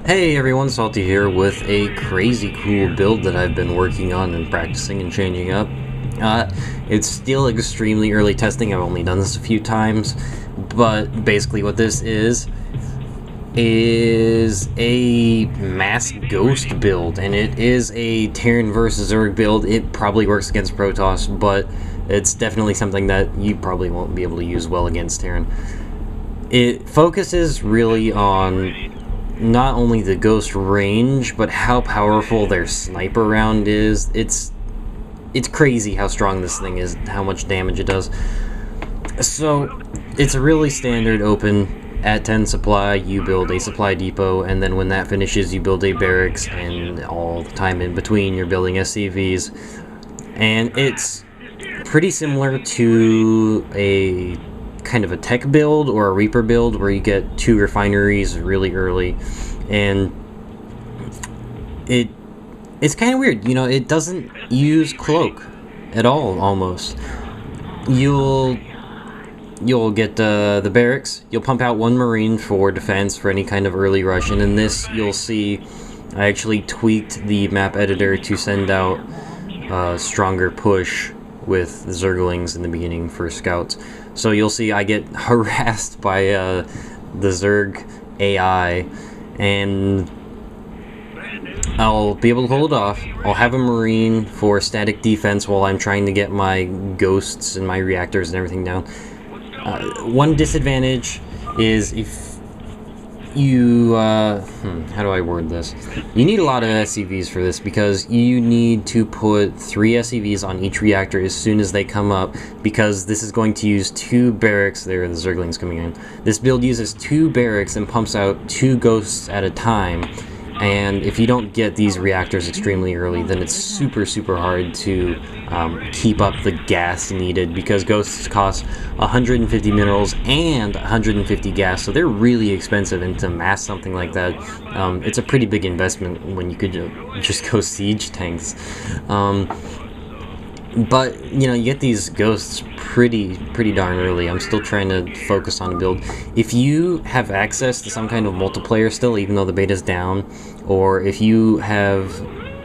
Hey everyone, Salty here with a crazy cool build that I've been working on and practicing and changing up. It's still extremely early testing, I've only done this a few times, but basically what this is a mass ghost build, and it is a Terran versus Zerg build. It probably works against Protoss, but it's definitely something that you probably won't be able to use well against Terran. It focuses really on not only the ghost range, but how powerful their sniper round is. It's crazy how strong this thing is, how much damage it does. So it's a really standard open at 10 supply, you build a supply depot, and then when that finishes you build a barracks, and all the time in between you're building SCVs. And it's pretty similar to a kind of a tech build or a Reaper build where you get 2 refineries really early, and it's kind of weird, you know. It doesn't use cloak at all. Almost you'll get the barracks, you'll pump out 1 marine for defense for any kind of early rush, and in this you'll see I actually tweaked the map editor to send out stronger push with zerglings in the beginning for scouts. So you'll see I get harassed by the Zerg AI, and I'll be able to hold it off. I'll have a marine for static defense while I'm trying to get my ghosts and my reactors and everything down. One disadvantage is if you, how do I word this? You need a lot of SCVs for this, because you need to put 3 SCVs on each reactor as soon as they come up, because this is going to use 2 barracks. There are the Zerglings coming in. This build uses 2 barracks and pumps out 2 ghosts at a time. And if you don't get these reactors extremely early, then it's super hard to keep up the gas needed, because ghosts cost 150 minerals and 150 gas, so they're really expensive, and to mass something like that, it's a pretty big investment when you could just go siege tanks. But you know, you get these ghosts pretty darn early. I'm still trying to focus on a build. If you have access to some kind of multiplayer still, even though the beta's down, or if you have,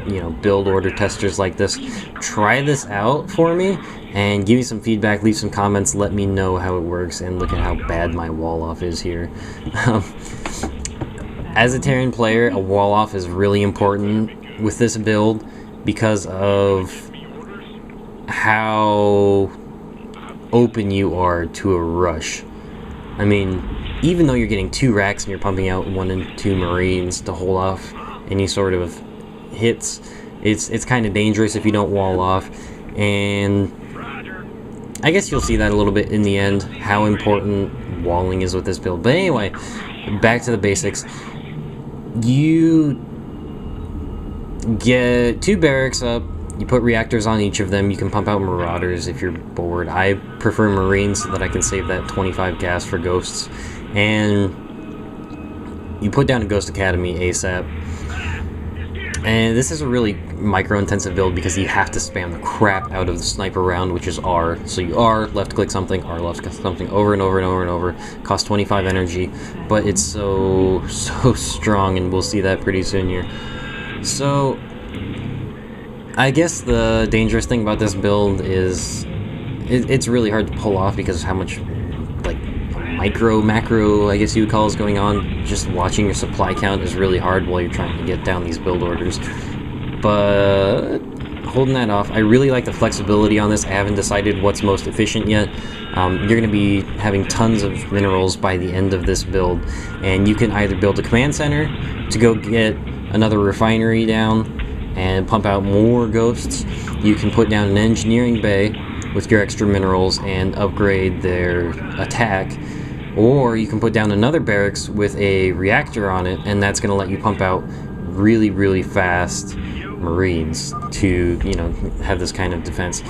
you know, build order testers like this, try this out for me and give me some feedback, leave some comments, let me know how it works, and look at how bad my wall off is here. As a Terran player, a wall off is really important with this build because of how open you are to a rush. I mean, even though you're getting 2 racks and you're pumping out 1 and 2 marines to hold off any sort of hits, it's kind of dangerous if you don't wall off. And I guess you'll see that a little bit in the end, how important walling is with this build. But anyway, back to the basics. You get 2 barracks up, you put reactors on each of them. You can pump out marauders if you're bored. I prefer marines so that I can save that 25 gas for ghosts. And you put down a ghost academy ASAP. And this is a really micro-intensive build because you have to spam the crap out of the sniper round, which is R. So you R, left-click something, R, left-click something, over and over and over and over. Costs 25 energy, but it's so strong, and we'll see that pretty soon here. So I guess the dangerous thing about this build is it's really hard to pull off because of how much, like, macro, I guess you would call, is going on. Just watching your supply count is really hard while you're trying to get down these build orders. But holding that off, I really like the flexibility on this. I haven't decided what's most efficient yet. You're going to be having tons of minerals by the end of this build, and you can either build a command center to go get another refinery down and pump out more ghosts. You can put down an engineering bay with your extra minerals and upgrade their attack, or you can put down another barracks with a reactor on it, and that's going to let you pump out really fast marines to, you know, have this kind of defense.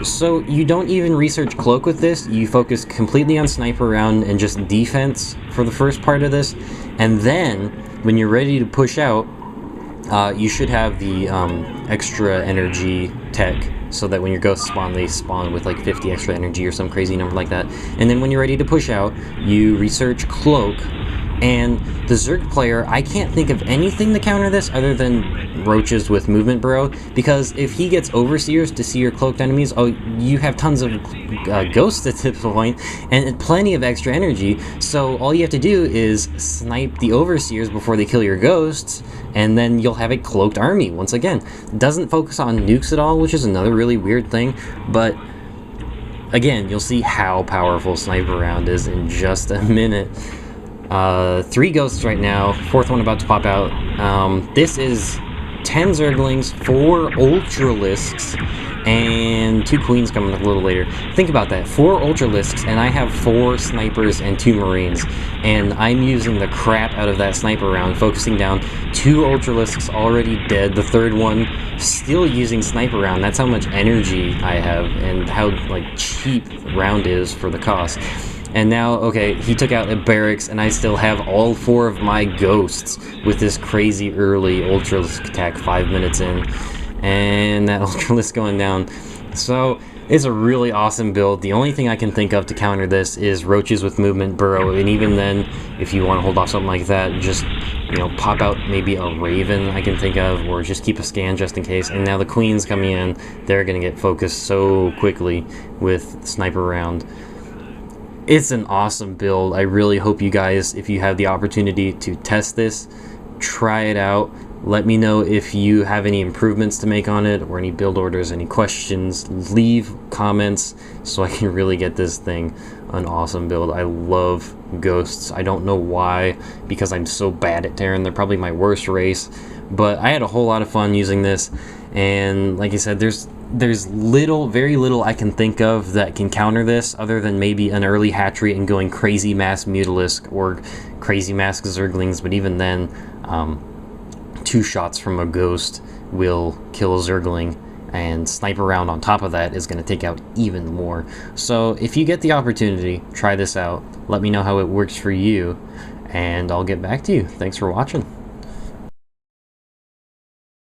So you don't even research cloak with this. You focus completely on sniper round and just defense for the first part of this, and then when you're ready to push out, you should have the extra energy tech, so that when your ghosts spawn, they spawn with like 50 extra energy or some crazy number like that. And then when you're ready to push out, you research cloak, And the Zerg player, I can't think of anything to counter this other than roaches with movement burrow, because if he gets overseers to see your cloaked enemies, oh, you have tons of ghosts at this point, and plenty of extra energy, so all you have to do is snipe the overseers before they kill your ghosts, and then you'll have a cloaked army once again. Doesn't focus on nukes at all, which is another really weird thing, but again, you'll see how powerful Sniper Round is in just a minute. 3 ghosts right now, 4th one about to pop out. This is 10 Zerglings, 4 Ultralisks, and 2 Queens coming a little later. Think about that, 4 Ultralisks, and I have 4 Snipers and 2 Marines, and I'm using the crap out of that Sniper Round, focusing down 2 Ultralisks already dead, the 3rd one still using Sniper Round. That's how much energy I have, and how like cheap Round is for the cost. And now, okay, he took out a barracks, and I still have all 4 of my ghosts with this crazy early Ultralisk attack 5 minutes in. And that Ultralisk going down. So, it's a really awesome build. The only thing I can think of to counter this is roaches with movement burrow, and even then, if you want to hold off something like that, just, you know, pop out maybe a Raven I can think of, or just keep a scan just in case. And now the Queens coming in, they're going to get focused so quickly with Sniper Round. It's an awesome build. I really hope you guys, if you have the opportunity to test this, try it out. Let me know if you have any improvements to make on it, or any build orders, any questions. Leave comments so I can really get this thing an awesome build. I love ghosts. I don't know why, because I'm so bad at Terran. They're probably my worst race, but I had a whole lot of fun using this. And like I said, there's very little I can think of that can counter this, other than maybe an early hatchery and going crazy mass Mutalisk or crazy mass Zerglings, but even then, 2 shots from a ghost will kill a Zergling, and Sniper Round on top of that is going to take out even more. So if you get the opportunity, try this out. Let me know how it works for you, and I'll get back to you. Thanks for watching.